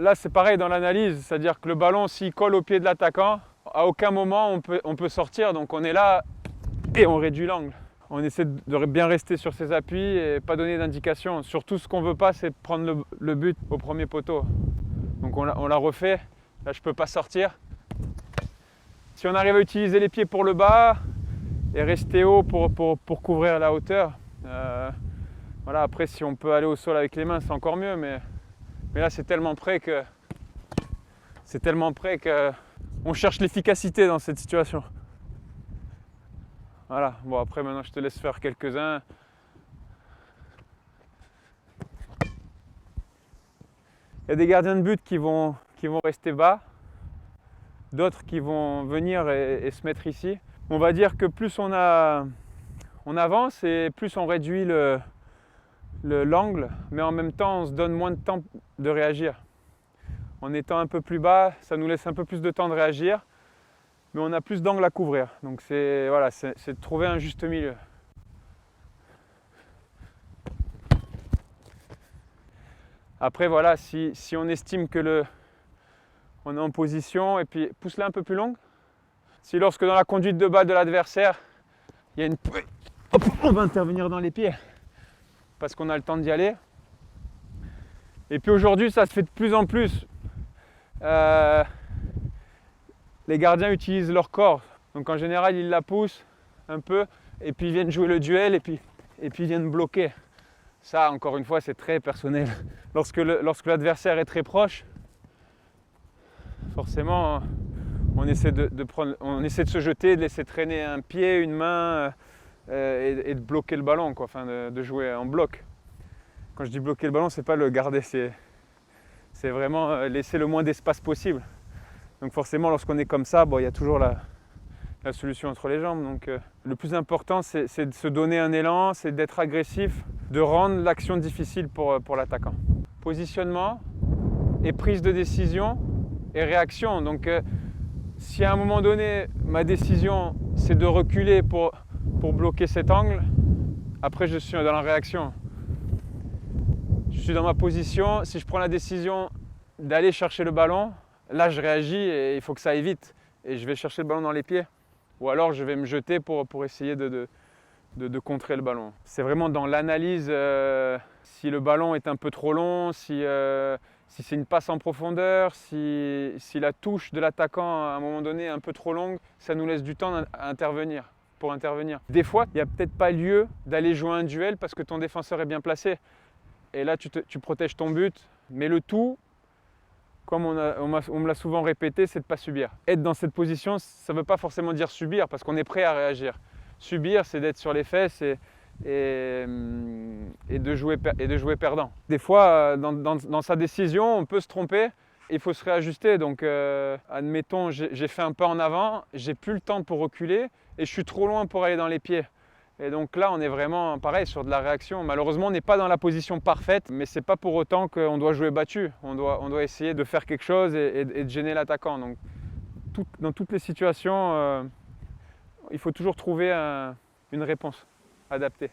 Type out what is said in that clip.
Là, c'est pareil dans l'analyse, c'est-à-dire que le ballon, s'il colle au pied de l'attaquant, à aucun moment on peut sortir. Donc on est là et on réduit l'angle. On essaie de bien rester sur ses appuis et pas donner d'indication. Surtout, ce qu'on ne veut pas, c'est prendre le but au premier poteau. Donc on l'a refait. Là, je ne peux pas sortir. Si on arrive à utiliser les pieds pour le bas et rester haut pour couvrir la hauteur, voilà. Après, si on peut aller au sol avec les mains, c'est encore mieux. Mais là, c'est tellement près que on cherche l'efficacité dans cette situation. Voilà. Bon, après, maintenant, je te laisse faire quelques-uns. Il y a des gardiens de but qui vont rester bas, d'autres qui vont venir et se mettre ici. On va dire que plus on avance et plus on réduit l'angle, mais en même temps, on se donne moins de temps de réagir. En étant un peu plus bas, ça nous laisse un peu plus de temps de réagir, mais on a plus d'angle à couvrir. Donc c'est de trouver un juste milieu. Après voilà, si on estime que on est en position, et puis pousse-la un peu plus longue. Si lorsque dans la conduite de balle de l'adversaire, il y a une... Hop, on va intervenir dans les pieds, parce qu'on a le temps d'y aller. Et puis aujourd'hui, ça se fait de plus en plus. Les gardiens utilisent leur corps. Donc en général, ils la poussent un peu, et puis ils viennent jouer le duel, et puis ils viennent bloquer. Ça, encore une fois, c'est très personnel. Lorsque l'adversaire est très proche, forcément, on essaie de se jeter, de laisser traîner un pied, une main, et de bloquer le ballon, quoi. Enfin, de jouer en bloc. Quand je dis bloquer le ballon, c'est pas le garder, c'est vraiment laisser le moins d'espace possible. Donc forcément, lorsqu'on est comme ça, bon, il y a toujours la solution entre les jambes. Donc le plus important, c'est de se donner un élan, c'est d'être agressif, de rendre l'action difficile pour l'attaquant. Positionnement et prise de décision et réaction. Donc si à un moment donné, ma décision, c'est de reculer pour bloquer cet angle, après je suis dans la réaction. Je suis dans ma position, si je prends la décision d'aller chercher le ballon, là je réagis et il faut que ça aille vite. Et je vais chercher le ballon dans les pieds. Ou alors je vais me jeter pour essayer de contrer le ballon. C'est vraiment dans l'analyse, si le ballon est un peu trop long, si c'est une passe en profondeur, si la touche de l'attaquant à un moment donné est un peu trop longue, ça nous laisse du temps pour intervenir. Des fois, il n'y a peut-être pas lieu d'aller jouer un duel parce que ton défenseur est bien placé. Et là, tu protèges ton but. Mais le tout, comme on me l'a souvent répété, c'est de ne pas subir. Être dans cette position, ça ne veut pas forcément dire subir parce qu'on est prêt à réagir. Subir, c'est d'être sur les fesses et de jouer perdant. Des fois, dans sa décision, on peut se tromper. Il faut se réajuster. Donc, admettons, j'ai fait un pas en avant, j'ai plus le temps pour reculer et je suis trop loin pour aller dans les pieds. Et donc là, on est vraiment pareil sur de la réaction. Malheureusement, on n'est pas dans la position parfaite, mais ce n'est pas pour autant qu'on doit jouer battu. On doit essayer de faire quelque chose et de gêner l'attaquant. Donc, dans toutes les situations, il faut toujours trouver une réponse adaptée.